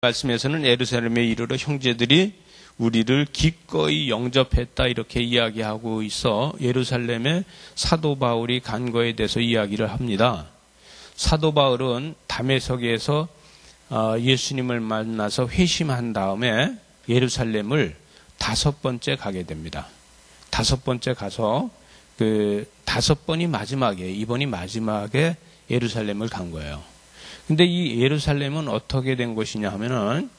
말씀에서는 예루살렘에 이르러 형제들이 우리를 기꺼이 영접했다 이렇게 이야기하고 있어 예루살렘에 사도 바울이 간 거에 대해서 이야기를 합니다. 사도 바울은 다메섹에서 예수님을 만나서 회심한 다음에 예루살렘을 5번째 가게 됩니다. 5번째 가서 그 5번이 마지막에, 이번이 마지막에 예루살렘을 간 거예요. 근데 이 예루살렘은 어떻게 된 것이냐 하면은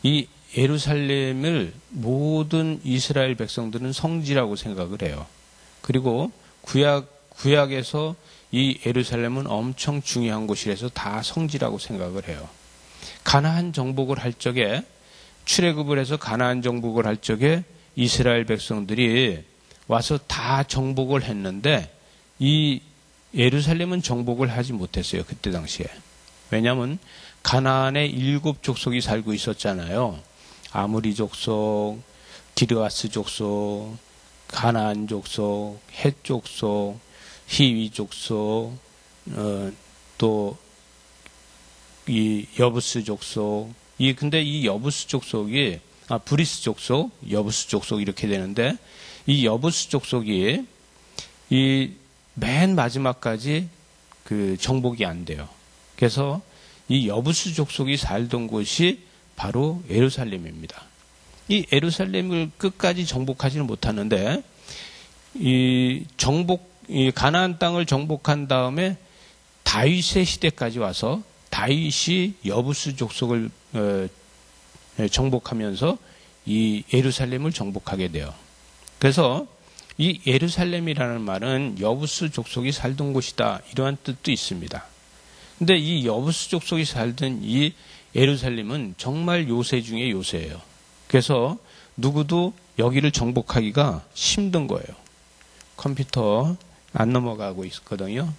이 예루살렘을 모든 이스라엘 백성들은 성지라고 생각을 해요. 그리고 구약에서 이 예루살렘은 엄청 중요한 곳이라서 다 성지라고 생각을 해요. 가나안 정복을 할 적에, 출애굽을 해서 가나안 정복을 할 적에 이스라엘 백성들이 와서 다 정복을 했는데 이 예루살렘은 정복을 하지 못했어요. 그때 당시에. 왜냐하면 가나안에 7족속이 살고 있었잖아요. 아모리 족속, 기르아스 족속, 가나안 족속, 헷 족속, 히위 족속, 또 이 여부스 족속. 근데 이 여부스 족속이 브리스 족속, 여부스 족속 이렇게 되는데 이 여부스 족속이 이 맨 마지막까지 그 정복이 안 돼요. 그래서 이 여부스 족속이 살던 곳이 바로 예루살렘입니다. 이 예루살렘을 끝까지 정복하지는 못하는데 이 가나안 땅을 정복한 다음에 다윗의 시대까지 와서 다윗이 여부스 족속을 정복하면서 이 예루살렘을 정복하게 돼요. 그래서 이 예루살렘이라는 말은 여부스 족속이 살던 곳이다 이러한 뜻도 있습니다. 근데 이 여부스 족속이 살던 이 예루살렘은 정말 요새 중에 요새예요. 그래서 누구도 여기를 정복하기가 힘든 거예요. 컴퓨터 안 넘어가고 있거든요.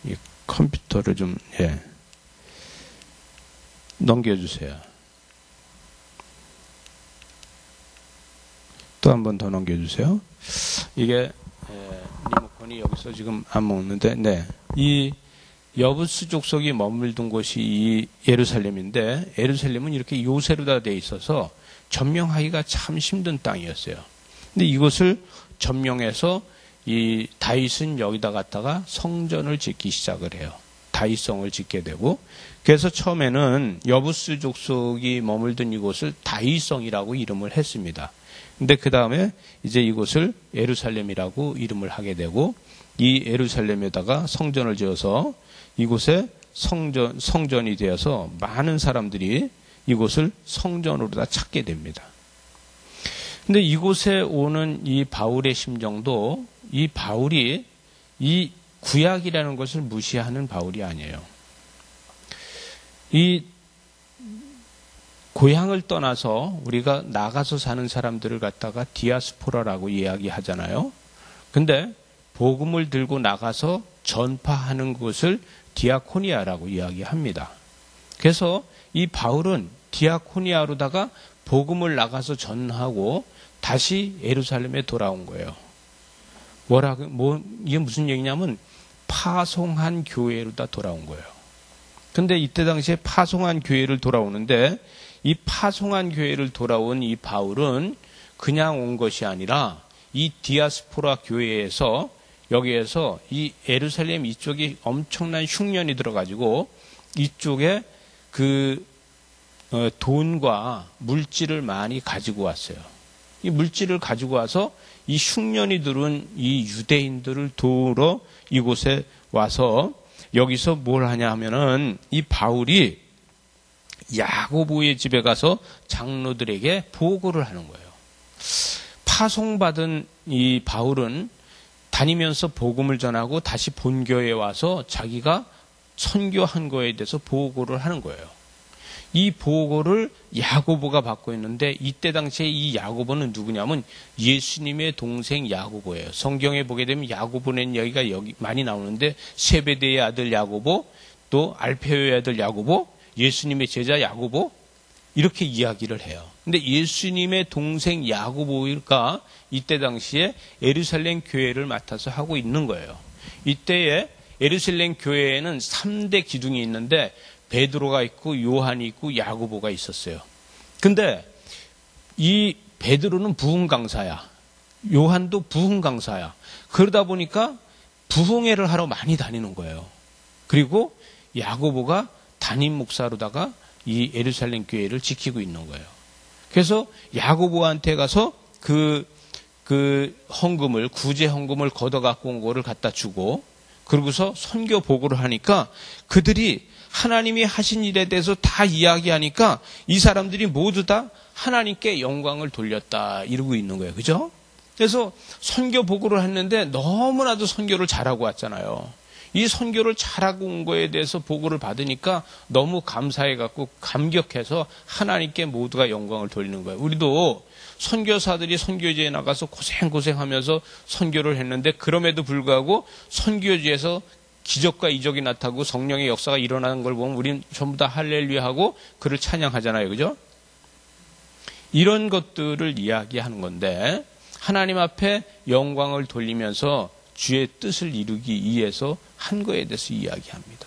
이 컴퓨터를 좀 넘겨주세요. 또 한 번 더 넘겨주세요. 이게 리모컨이 여기서 지금 안 먹는데, 이 여부스 족속이 머물던 곳이 이 예루살렘인데, 예루살렘은 이렇게 요새로 다 돼 있어서 점령하기가 참 힘든 땅이었어요. 근데 이곳을 점령해서 이 다윗은 여기다 갖다가 성전을 짓기 시작을 해요. 다윗성을 짓게 되고, 그래서 처음에는 여부스 족속이 머물던 이곳을 다윗성이라고 이름을 했습니다. 근데 그 다음에 이제 이곳을 예루살렘이라고 이름을 하게 되고, 이 예루살렘에다가 성전을 지어서 이곳에 성전이 되어서 많은 사람들이 이곳을 성전으로 다 찾게 됩니다. 근데 이곳에 오는 이 바울의 심정도, 이 바울이 이 구약이라는 것을 무시하는 바울이 아니에요. 이 고향을 떠나서 우리가 나가서 사는 사람들을 갖다가 디아스포라라고 이야기하잖아요. 근데 복음을 들고 나가서 전파하는 것을 디아코니아라고 이야기합니다. 그래서 이 바울은 디아코니아로다가 복음을 나가서 전하고 다시 예루살렘에 돌아온 거예요. 이게 무슨 얘기냐면 파송한 교회로 다 돌아온 거예요. 근데 이때 당시에 파송한 교회를 돌아오는데 이 파송한 교회를 돌아온 이 바울은 그냥 온 것이 아니라 이 디아스포라 교회에서 여기에서 이 예루살렘 이쪽이 엄청난 흉년이 들어가지고 이쪽에 그 돈과 물질을 많이 가지고 왔어요. 이 물질을 가지고 와서 이 흉년이 들은 이 유대인들을 도우러 이곳에 와서 여기서 뭘 하냐 하면은 이 바울이 야고보의 집에 가서 장로들에게 보고를 하는 거예요. 파송받은 이 바울은 다니면서 복음을 전하고 다시 본교에 와서 자기가 선교한 거에 대해서 보고를 하는 거예요. 이 보고를 야고보가 받고 있는데 이때 당시에 이 야고보는 누구냐면 예수님의 동생 야고보예요. 성경에 보게 되면 야고보는 여기가 여기 많이 나오는데 세베대의 아들 야고보, 또 알페오의 아들 야고보, 예수님의 제자 야고보 이렇게 이야기를 해요. 근데 예수님의 동생 야고보가 이때 당시에 예루살렘 교회를 맡아서 하고 있는 거예요. 이때에 예루살렘 교회에는 3대 기둥이 있는데 베드로가 있고 요한이 있고 야고보가 있었어요. 근데 이 베드로는 부흥 강사야. 요한도 부흥 강사야. 그러다 보니까 부흥회를 하러 많이 다니는 거예요. 그리고 야고보가 담임 목사로다가 이 예루살렘 교회를 지키고 있는 거예요. 그래서 야고보한테 가서 그 헌금을, 구제 헌금을 걷어 갖고 온 거를 갖다 주고, 그러고서 선교 보고를 하니까 그들이 하나님이 하신 일에 대해서 다 이야기하니까 이 사람들이 모두 다 하나님께 영광을 돌렸다 이러고 있는 거예요. 그죠? 그래서 선교 보고를 했는데 너무나도 선교를 잘하고 왔잖아요. 이 선교를 잘하고 온 거에 대해서 보고를 받으니까 너무 감사해갖고 감격해서 하나님께 모두가 영광을 돌리는 거예요. 우리도 선교사들이 선교지에 나가서 고생하면서 선교를 했는데 그럼에도 불구하고 선교지에서 기적과 이적이 나타나고 성령의 역사가 일어나는 걸 보면 우리는 전부 다 할렐루야 하고 그를 찬양하잖아요. 그죠? 이런 것들을 이야기하는 건데 하나님 앞에 영광을 돌리면서 주의 뜻을 이루기 위해서 한 거에 대해서 이야기합니다.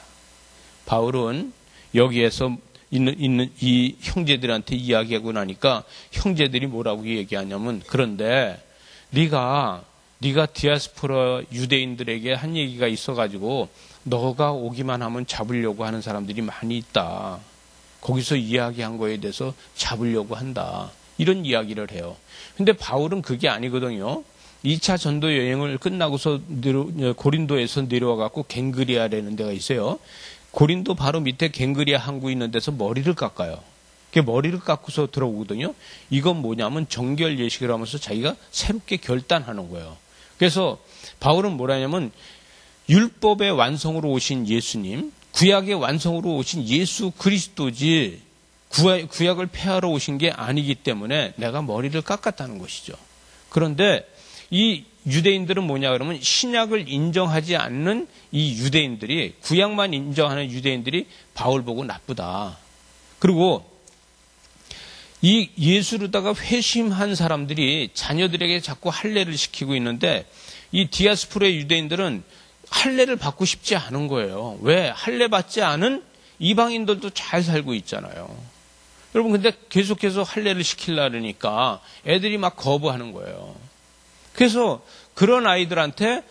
바울은 여기에서 있는 이 형제들한테 이야기하고 나니까 형제들이 뭐라고 얘기하냐면, 그런데 네가 디아스포라 유대인들에게 한 얘기가 있어가지고 너가 오기만 하면 잡으려고 하는 사람들이 많이 있다. 거기서 이야기한 거에 대해서 잡으려고 한다. 이런 이야기를 해요. 근데 바울은 그게 아니거든요. 2차 전도 여행을 끝나고서 고린도에서 내려와갖고 갱그리아라는 데가 있어요. 고린도 바로 밑에 갱그리아 항구 있는 데서 머리를 깎아요. 머리를 깎고서 들어오거든요. 이건 뭐냐면 정결 예식을 하면서 자기가 새롭게 결단하는 거예요. 그래서 바울은 뭐라냐면 율법의 완성으로 오신 예수님, 구약의 완성으로 오신 예수 그리스도지 구약을 폐하러 오신 게 아니기 때문에 내가 머리를 깎았다는 것이죠. 그런데 이 유대인들은 뭐냐 그러면 신약을 인정하지 않는 이 유대인들이, 구약만 인정하는 유대인들이 바울 보고 나쁘다. 그리고 이 예수로다가 회심한 사람들이 자녀들에게 자꾸 할례를 시키고 있는데 이 디아스포라의 유대인들은 할례를 받고 싶지 않은 거예요. 왜? 할례 받지 않은 이방인들도 잘 살고 있잖아요. 여러분, 근데 계속해서 할례를 시키려니까 애들이 막 거부하는 거예요. 그래서 그런 아이들한테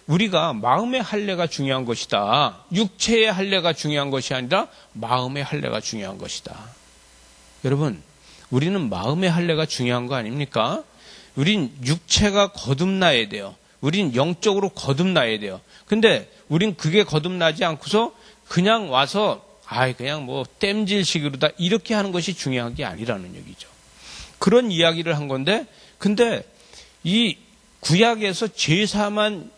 우리가 마음의 할례가 중요한 것이다. 육체의 할례가 중요한 것이 아니라 마음의 할례가 중요한 것이다. 여러분, 우리는 마음의 할례가 중요한 거 아닙니까? 우린 육체가 거듭나야 돼요. 우린 영적으로 거듭나야 돼요. 근데 우린 그게 거듭나지 않고서 그냥 와서 그냥 뭐 땜질식으로다 이렇게 하는 것이 중요한 게 아니라는 얘기죠. 그런 이야기를 한 건데, 근데 이 구약에서 제사만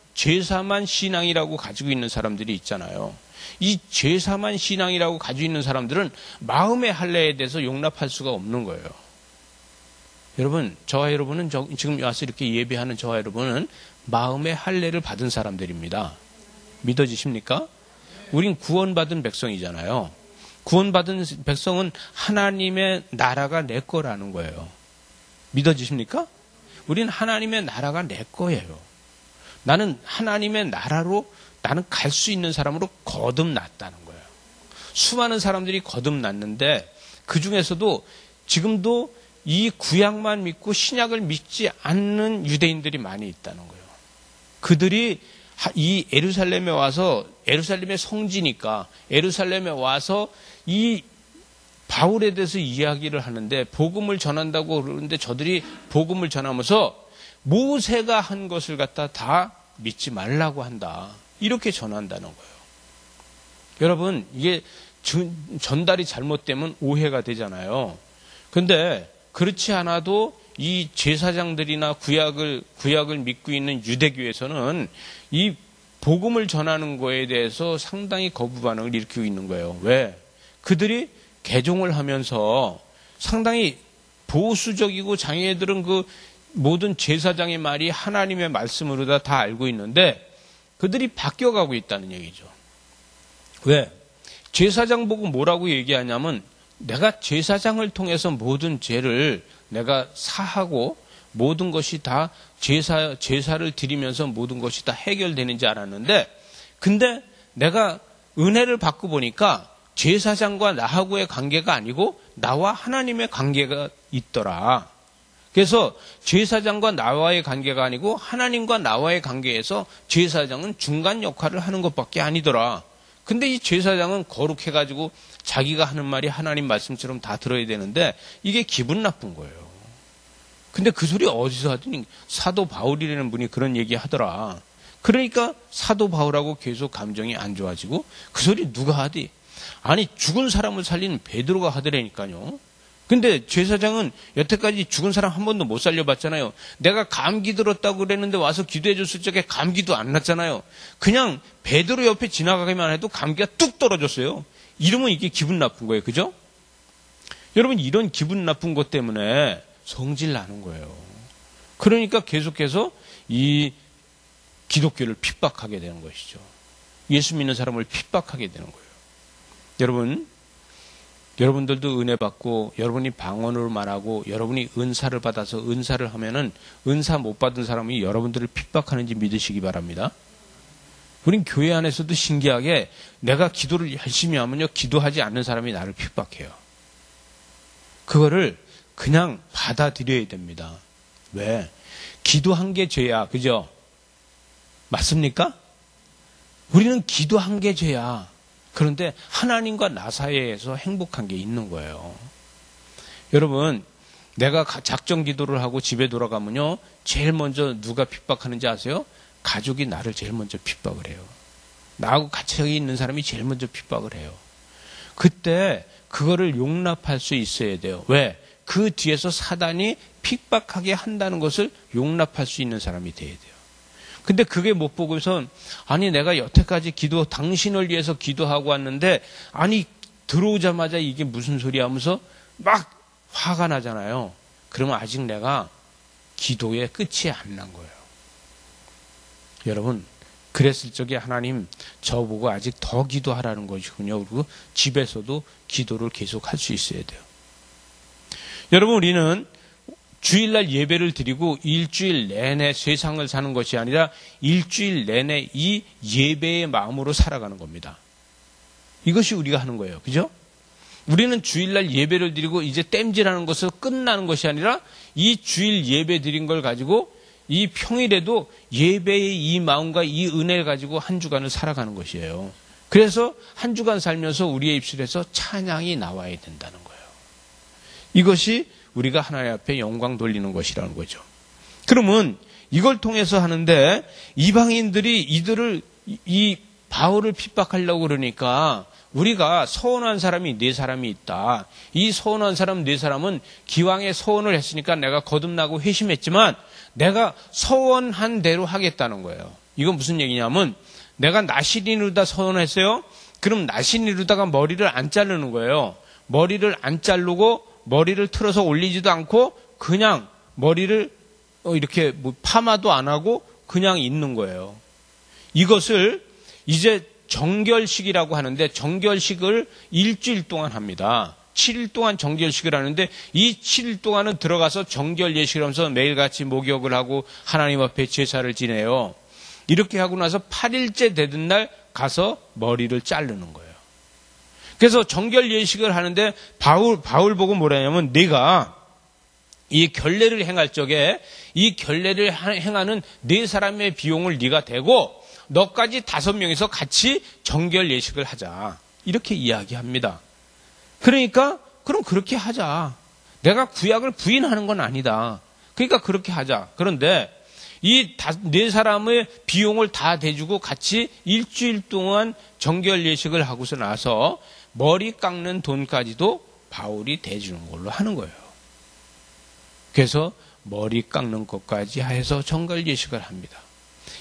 신앙이라고 가지고 있는 사람들이 있잖아요. 이 제사만 신앙이라고 가지고 있는 사람들은 마음의 할례에 대해서 용납할 수가 없는 거예요. 여러분, 저와 여러분은 지금 와서 이렇게 예배하는 저와 여러분은 마음의 할례를 받은 사람들입니다. 믿어지십니까? 우린 구원받은 백성이잖아요. 구원받은 백성은 하나님의 나라가 내 거라는 거예요. 믿어지십니까? 우린 하나님의 나라가 내 거예요. 나는 하나님의 나라로 나는 갈 수 있는 사람으로 거듭났다는 거예요. 수많은 사람들이 거듭났는데 그 중에서도 지금도 이 구약만 믿고 신약을 믿지 않는 유대인들이 많이 있다는 거예요. 그들이 이 예루살렘에 와서, 예루살렘의 성지니까 예루살렘에 와서 이 바울에 대해서 이야기를 하는데 복음을 전한다고 그러는데 저들이 복음을 전하면서 모세가 한 것을 갖다 다 믿지 말라고 한다. 이렇게 전한다는 거예요. 여러분, 이게 전달이 잘못되면 오해가 되잖아요. 근데 그렇지 않아도 이 제사장들이나 구약을 믿고 있는 유대교에서는 이 복음을 전하는 거에 대해서 상당히 거부 반응을 일으키고 있는 거예요. 왜? 그들이 개종을 하면서 상당히 보수적이고 자기네들은 그 모든 제사장의 말이 하나님의 말씀으로 다 알고 있는데 그들이 바뀌어가고 있다는 얘기죠. 왜? 제사장 보고 뭐라고 얘기하냐면 내가 제사장을 통해서 모든 죄를 내가 사하고 모든 것이 다 제사를 드리면서 모든 것이 다 해결되는 줄 알았는데 근데 내가 은혜를 받고 보니까 제사장과 나하고의 관계가 아니고 나와 하나님의 관계가 있더라. 그래서 제사장과 나와의 관계가 아니고 하나님과 나와의 관계에서 제사장은 중간 역할을 하는 것밖에 아니더라. 근데 이 제사장은 거룩해가지고 자기가 하는 말이 하나님 말씀처럼 다 들어야 되는데 이게 기분 나쁜 거예요. 근데 그 소리 어디서 하더니 사도 바울이라는 분이 그런 얘기 하더라. 그러니까 사도 바울하고 계속 감정이 안 좋아지고 그 소리 누가 하디? 아니 죽은 사람을 살리는 베드로가 하더라니까요. 근데 제사장은 여태까지 죽은 사람 한 번도 못 살려봤잖아요. 내가 감기 들었다고 그랬는데 와서 기도해 줬을 적에 감기도 안 났잖아요. 그냥 베드로 옆에 지나가기만 해도 감기가 뚝 떨어졌어요. 이러면 이게 기분 나쁜 거예요. 그죠? 여러분 이런 기분 나쁜 것 때문에 성질 나는 거예요. 그러니까 계속해서 이 기독교를 핍박하게 되는 것이죠. 예수 믿는 사람을 핍박하게 되는 거예요. 여러분들도 은혜 받고 여러분이 방언으로 말하고 여러분이 은사를 받아서 은사를 하면은 은사 못 받은 사람이 여러분들을 핍박하는지 믿으시기 바랍니다. 우린 교회 안에서도 신기하게 내가 기도를 열심히 하면요 기도하지 않는 사람이 나를 핍박해요. 그거를 그냥 받아들여야 됩니다. 왜? 기도한 게 죄야. 그죠? 맞습니까? 우리는 기도한 게 죄야. 그런데 하나님과 나 사이에서 행복한 게 있는 거예요. 여러분, 내가 작정 기도를 하고 집에 돌아가면요, 제일 먼저 누가 핍박하는지 아세요? 가족이 나를 제일 먼저 핍박을 해요. 나하고 같이 있는 사람이 제일 먼저 핍박을 해요. 그때 그거를 용납할 수 있어야 돼요. 왜? 그 뒤에서 사단이 핍박하게 한다는 것을 용납할 수 있는 사람이 돼야 돼요. 근데 그게 못 보고선 아니 내가 여태까지 당신을 위해서 기도하고 왔는데 아니 들어오자마자 이게 무슨 소리 하면서 막 화가 나잖아요. 그러면 아직 내가 기도의 끝이 안 난 거예요. 여러분 그랬을 적에 하나님 저보고 아직 더 기도하라는 것이군요. 그리고 집에서도 기도를 계속 할 수 있어야 돼요. 여러분 우리는 주일날 예배를 드리고 일주일 내내 세상을 사는 것이 아니라 일주일 내내 이 예배의 마음으로 살아가는 겁니다. 이것이 우리가 하는 거예요. 그죠? 우리는 주일날 예배를 드리고 이제 땜질하는 것을 끝나는 것이 아니라 이 주일 예배 드린 걸 가지고 이 평일에도 예배의 이 마음과 이 은혜를 가지고 한 주간을 살아가는 것이에요. 그래서 한 주간 살면서 우리의 입술에서 찬양이 나와야 된다는 거예요. 이것이 우리가 하나님 앞에 영광 돌리는 것이라는 거죠. 그러면 이걸 통해서 하는데 이방인들이 이 바울을 핍박하려고 그러니까 우리가 서원한 사람이 4사람이 있다. 이 서원한 사람 4사람은 기왕에 서원을 했으니까 내가 거듭나고 회심했지만 내가 서원한 대로 하겠다는 거예요. 이건 무슨 얘기냐면 내가 나시린 이루다 서원했어요. 그럼 나시린 이루다가 머리를 안 자르는 거예요. 머리를 안 자르고 머리를 틀어서 올리지도 않고 그냥 머리를 이렇게 파마도 안 하고 그냥 있는 거예요. 이것을 이제 정결식이라고 하는데 정결식을 일주일 동안 합니다. 7일 동안 정결식을 하는데 이 7일 동안은 들어가서 정결 예식을 하면서 매일같이 목욕을 하고 하나님 앞에 제사를 지내요. 이렇게 하고 나서 8일째 되던 날 가서 머리를 자르는 거예요. 그래서 정결 예식을 하는데 바울 보고 뭐라냐면 네가 이 결례를 행할 적에 이 결례를 행하는 4사람의 비용을 네가 대고 너까지 5명이서 같이 정결 예식을 하자. 이렇게 이야기합니다. 그러니까 그럼 그렇게 하자. 내가 구약을 부인하는 건 아니다. 그러니까 그렇게 하자. 그런데 이 4사람의 비용을 다 대주고 같이 일주일 동안 정결 예식을 하고서 나서 머리 깎는 돈까지도 바울이 대주는 걸로 하는 거예요. 그래서 머리 깎는 것까지 해서 정결 예식을 합니다.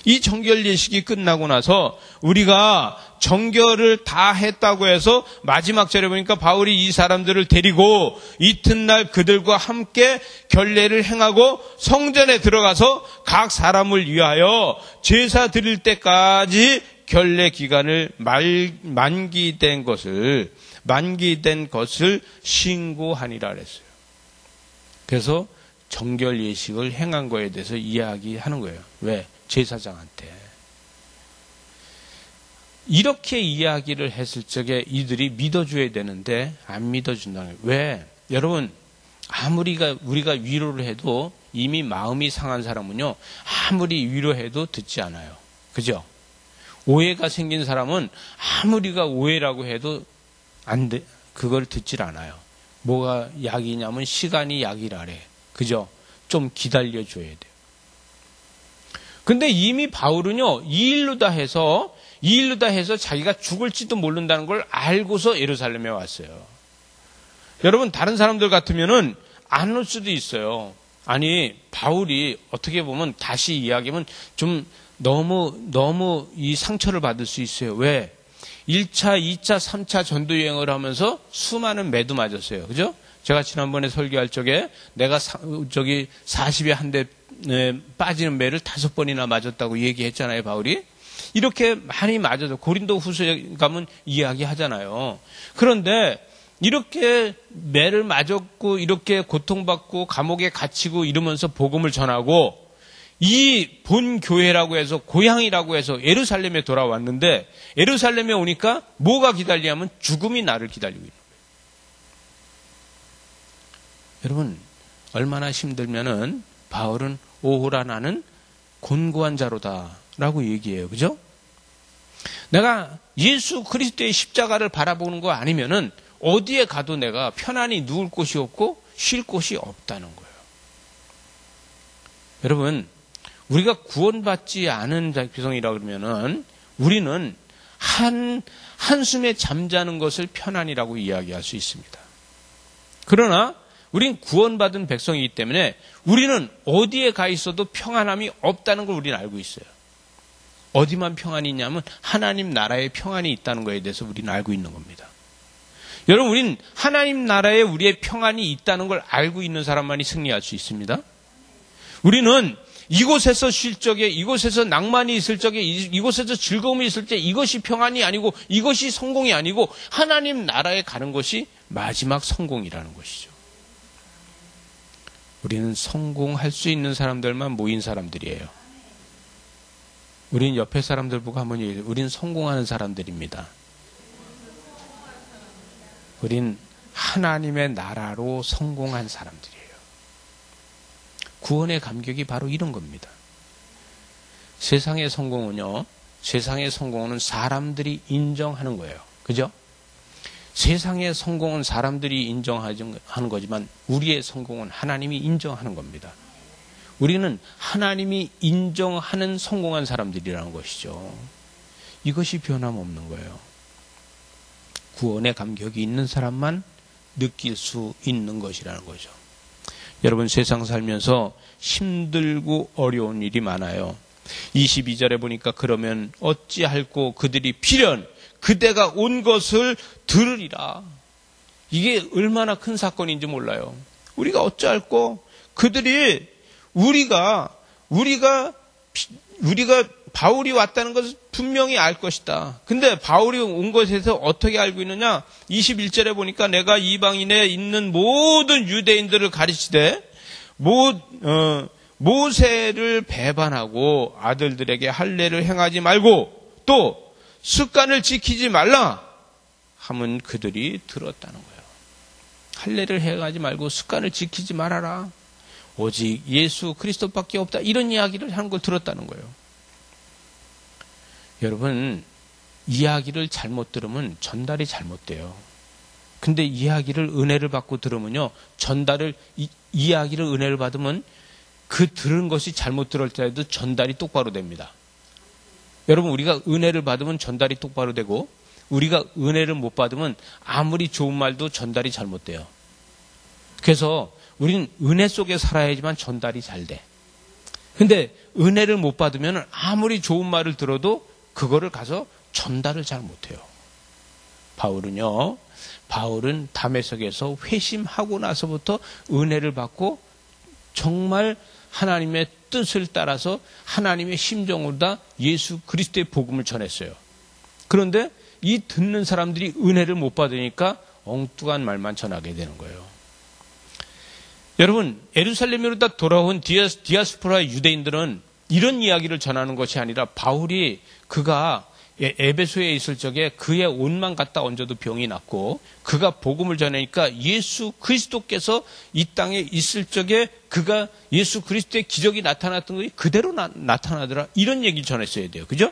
이 정결 예식이 끝나고 나서 우리가 정결을 다 했다고 해서 마지막 절에 보니까 바울이 이 사람들을 데리고 이튿날 그들과 함께 결례를 행하고 성전에 들어가서 각 사람을 위하여 제사 드릴 때까지 결례 기간을 만기된 것을 신고하니라 그랬어요. 그래서 정결 예식을 행한 거에 대해서 이야기하는 거예요. 왜? 제사장한테. 이렇게 이야기를 했을 적에 이들이 믿어줘야 되는데 안 믿어준다는 거예요. 왜? 여러분, 아무리 우리가 위로를 해도 이미 마음이 상한 사람은요, 아무리 위로해도 듣지 않아요. 그죠? 오해가 생긴 사람은 아무리가 오해라고 해도 안 돼. 그걸 듣질 않아요. 뭐가 약이냐면 시간이 약이라래. 그죠? 좀 기다려줘야 돼요. 근데 이미 바울은요, 이 일로 다 해서 자기가 죽을지도 모른다는 걸 알고서 예루살렘에 왔어요. 여러분, 다른 사람들 같으면은 안 올 수도 있어요. 아니, 바울이 어떻게 보면 다시 이야기하면 좀 너무 이 상처를 받을 수 있어요. 왜? 1차, 2차, 3차 전도 여행을 하면서 수많은 매도 맞았어요. 그죠? 제가 지난번에 설교할 적에 내가 40에 한 대 빠지는 매를 5번이나 맞았다고 얘기했잖아요, 바울이. 이렇게 많이 맞아서 고린도 후서에 가면 이야기하잖아요. 그런데 이렇게 매를 맞았고 이렇게 고통받고 감옥에 갇히고 이러면서 복음을 전하고 이 본 교회라고 해서 고향이라고 해서 예루살렘에 돌아왔는데 예루살렘에 오니까 뭐가 기다리냐면 죽음이 나를 기다리고 있는 거예요. 여러분, 얼마나 힘들면은 바울은 오호라 나는 곤고한 자로다라고 얘기해요. 그죠? 내가 예수 그리스도의 십자가를 바라보는 거 아니면은 어디에 가도 내가 편안히 누울 곳이 없고 쉴 곳이 없다는 거예요. 여러분, 우리가 구원받지 않은 백성이라 그러면은 우리는 한숨에 잠자는 것을 편안이라고 이야기할 수 있습니다. 그러나 우린 구원받은 백성이기 때문에 우리는 어디에 가 있어도 평안함이 없다는 걸 우리는 알고 있어요. 어디만 평안이 있냐면 하나님 나라에 평안이 있다는 것에 대해서 우리는 알고 있는 겁니다. 여러분, 우린 하나님 나라에 우리의 평안이 있다는 걸 알고 있는 사람만이 승리할 수 있습니다. 우리는 이곳에서 쉴 적에, 이곳에서 낭만이 있을 적에, 이곳에서 즐거움이 있을 때 이것이 평안이 아니고 이것이 성공이 아니고 하나님 나라에 가는 것이 마지막 성공이라는 것이죠. 우리는 성공할 수 있는 사람들만 모인 사람들이에요. 우린 옆에 사람들 보고 한번 얘기해요. 우린 성공하는 사람들입니다. 우린 하나님의 나라로 성공한 사람들이에요. 구원의 감격이 바로 이런 겁니다. 세상의 성공은요, 세상의 성공은 사람들이 인정하는 거예요. 그죠? 세상의 성공은 사람들이 인정하는 거지만 우리의 성공은 하나님이 인정하는 겁니다. 우리는 하나님이 인정하는 성공한 사람들이라는 것이죠. 이것이 변함없는 거예요. 구원의 감격이 있는 사람만 느낄 수 있는 것이라는 거죠. 여러분, 세상 살면서 힘들고 어려운 일이 많아요. 22절에 보니까 그러면 어찌할꼬 그들이 필연 그대가 온 것을 들으리라. 이게 얼마나 큰 사건인지 몰라요. 우리가 어찌할꼬 그들이 우리가 바울이 왔다는 것을 분명히 알 것이다. 근데 바울이 온 것에서 어떻게 알고 있느냐? 21절에 보니까 내가 이방인에 있는 모든 유대인들을 가르치되 모세를 배반하고 아들들에게 할례를 행하지 말고 또 습관을 지키지 말라 하면 그들이 들었다는 거예요. 할례를 행하지 말고 습관을 지키지 말아라. 오직 예수 그리스도밖에 없다. 이런 이야기를 하는 걸 들었다는 거예요. 여러분, 이야기를 잘못 들으면 전달이 잘못돼요. 근데 이야기를 은혜를 받고 들으면요, 이야기를 은혜를 받으면 그 들은 것이 잘못 들을 때도 전달이 똑바로 됩니다. 여러분, 우리가 은혜를 받으면 전달이 똑바로 되고 우리가 은혜를 못 받으면 아무리 좋은 말도 전달이 잘못돼요. 그래서 우리는 은혜 속에 살아야지만 전달이 잘 돼. 근데 은혜를 못 받으면 아무리 좋은 말을 들어도 그거를 가서 전달을 잘 못해요. 바울은 다메섹에서 회심하고 나서부터 은혜를 받고 정말 하나님의 뜻을 따라서 하나님의 심정으로 다 예수 그리스도의 복음을 전했어요. 그런데 이 듣는 사람들이 은혜를 못 받으니까 엉뚱한 말만 전하게 되는 거예요. 여러분, 예루살렘으로 다 돌아온 디아스포라 유대인들은 이런 이야기를 전하는 것이 아니라 그가 에베소에 있을 적에 그의 옷만 갖다 얹어도 병이 낫고, 그가 복음을 전하니까 예수 그리스도께서 이 땅에 있을 적에 그가 예수 그리스도의 기적이 나타났던 것이 그대로 나타나더라. 이런 얘기를 전했어야 돼요. 그죠?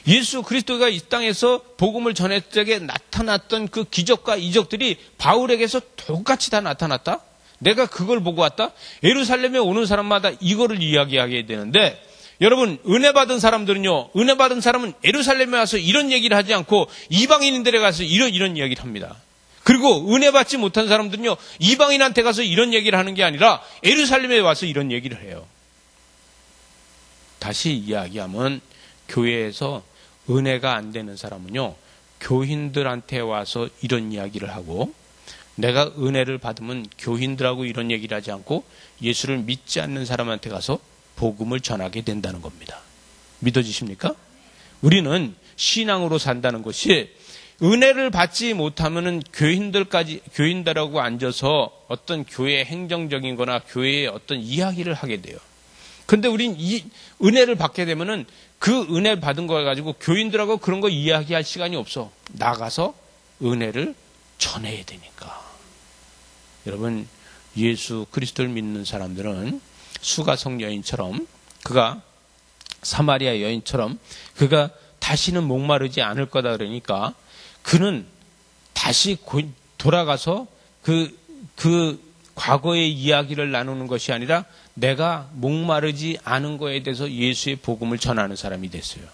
예수 그리스도가 이 땅에서 복음을 전했을 적에 나타났던 그 기적과 이적들이 바울에게서 똑같이 다 나타났다? 내가 그걸 보고 왔다? 예루살렘에 오는 사람마다 이거를 이야기하게 되는데, 여러분, 은혜 받은 사람들은요, 은혜 받은 사람은 예루살렘에 와서 이런 얘기를 하지 않고 이방인들에 가서 이런 이야기를 합니다. 그리고 은혜 받지 못한 사람들은요, 이방인한테 가서 이런 얘기를 하는 게 아니라 예루살렘에 와서 이런 얘기를 해요. 다시 이야기하면, 교회에서 은혜가 안 되는 사람은요, 교인들한테 와서 이런 이야기를 하고, 내가 은혜를 받으면 교인들하고 이런 얘기를 하지 않고 예수를 믿지 않는 사람한테 가서 복음을 전하게 된다는 겁니다. 믿어지십니까? 우리는 신앙으로 산다는 것이, 은혜를 받지 못하면은 교인들하고 앉아서 어떤 교회 행정적인 거나 교회의 어떤 이야기를 하게 돼요. 근데 우린 이 은혜를 받게 되면은 그 은혜 받은 거 가지고 교인들하고 그런 거 이야기할 시간이 없어. 나가서 은혜를 전해야 되니까. 여러분, 예수 그리스도를 믿는 사람들은 수가성 여인처럼, 그가 사마리아 여인처럼 그가 다시는 목마르지 않을 거다 그러니까, 그는 다시 돌아가서 그 과거의 이야기를 나누는 것이 아니라 내가 목마르지 않은 거에 대해서 예수의 복음을 전하는 사람이 됐어요.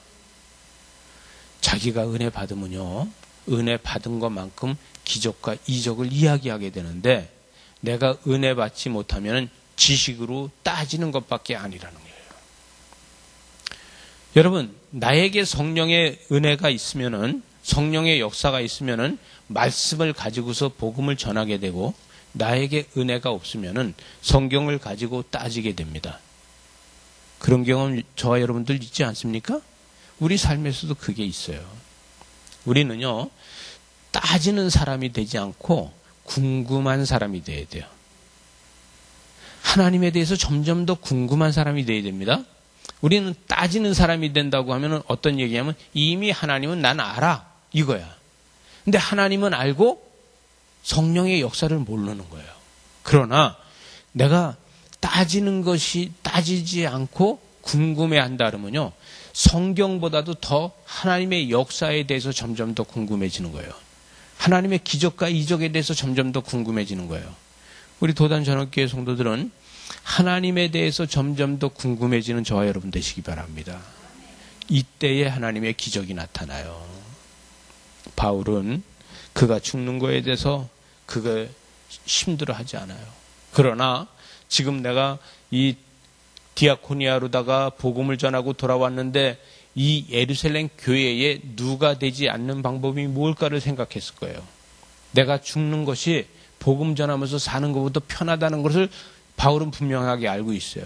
자기가 은혜 받으면요, 은혜 받은 것만큼 기적과 이적을 이야기하게 되는데, 내가 은혜 받지 못하면 지식으로 따지는 것밖에 아니라는 거예요. 여러분, 나에게 성령의 은혜가 있으면은, 성령의 역사가 있으면은 말씀을 가지고서 복음을 전하게 되고, 나에게 은혜가 없으면은 성경을 가지고 따지게 됩니다. 그런 경험 저와 여러분들 있지 않습니까? 우리 삶에서도 그게 있어요. 우리는요, 따지는 사람이 되지 않고 궁금한 사람이 돼야 돼요. 하나님에 대해서 점점 더 궁금한 사람이 돼야 됩니다. 우리는 따지는 사람이 된다고 하면 어떤 얘기냐면, 이미 하나님은 난 알아, 이거야. 근데 하나님은 알고 성령의 역사를 모르는 거예요. 그러나 내가 따지지 않고 궁금해한다 그러면요, 성경보다도 더 하나님의 역사에 대해서 점점 더 궁금해지는 거예요. 하나님의 기적과 이적에 대해서 점점 더 궁금해지는 거예요. 우리 도단 전업교회 성도들은 하나님에 대해서 점점 더 궁금해지는 저와 여러분 되시기 바랍니다. 이때에 하나님의 기적이 나타나요. 바울은 그가 죽는 거에 대해서 그가 힘들어하지 않아요. 그러나 지금 내가 이 디아코니아로다가 복음을 전하고 돌아왔는데, 이 예루살렘 교회에 누가 되지 않는 방법이 뭘까를 생각했을 거예요. 내가 죽는 것이 복음 전하면서 사는 것보다 편하다는 것을 바울은 분명하게 알고 있어요.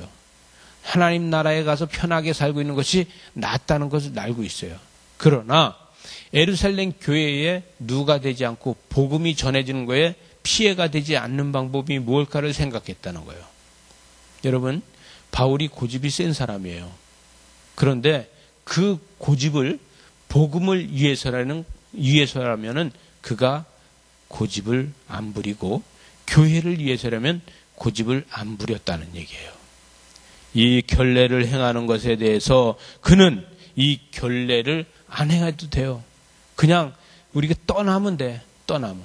하나님 나라에 가서 편하게 살고 있는 것이 낫다는 것을 알고 있어요. 그러나 예루살렘 교회에 누가 되지 않고 복음이 전해지는 거에 피해가 되지 않는 방법이 뭘까를 생각했다는 거예요. 여러분, 바울이 고집이 센 사람이에요. 그런데 그 고집을 복음을 위해서라면은 그가 고집을 안 부리고, 교회를 위해서라면 고집을 안 부렸다는 얘기예요. 이 결례를 행하는 것에 대해서 그는 이 결례를 안 행해도 돼요. 그냥 우리가 떠나면 돼. 떠나면.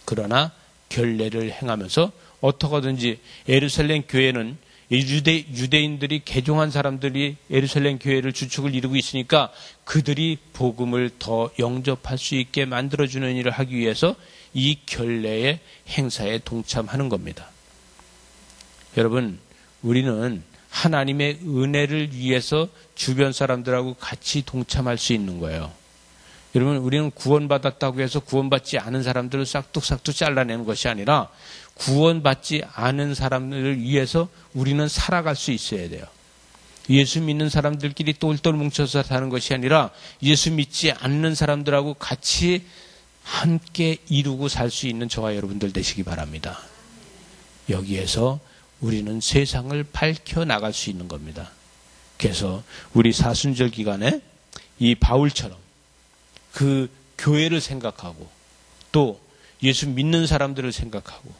그러나 결례를 행하면서 어떻게든지, 예루살렘 교회는 유대인들이 개종한 사람들이 예루살렘 교회를 주축을 이루고 있으니까 그들이 복음을 더 영접할 수 있게 만들어주는 일을 하기 위해서 이 결례의 행사에 동참하는 겁니다. 여러분, 우리는 하나님의 은혜를 위해서 주변 사람들하고 같이 동참할 수 있는 거예요. 여러분, 우리는 구원받았다고 해서 구원받지 않은 사람들을 싹둑싹둑 잘라내는 것이 아니라, 구원받지 않은 사람들을 위해서 우리는 살아갈 수 있어야 돼요. 예수 믿는 사람들끼리 똘똘 뭉쳐서 사는 것이 아니라, 예수 믿지 않는 사람들하고 같이 함께 이루고 살 수 있는 저와 여러분들 되시기 바랍니다. 여기에서 우리는 세상을 밝혀 나갈 수 있는 겁니다. 그래서 우리 사순절 기간에 이 바울처럼 그 교회를 생각하고 또 예수 믿는 사람들을 생각하고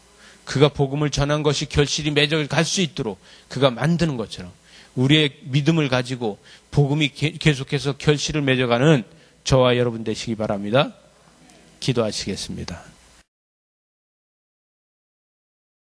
그가 복음을 전한 것이 결실이 맺어 갈 수 있도록 그가 만드는 것처럼 우리의 믿음을 가지고 복음이 계속해서 결실을 맺어가는 저와 여러분 되시기 바랍니다. 기도하시겠습니다.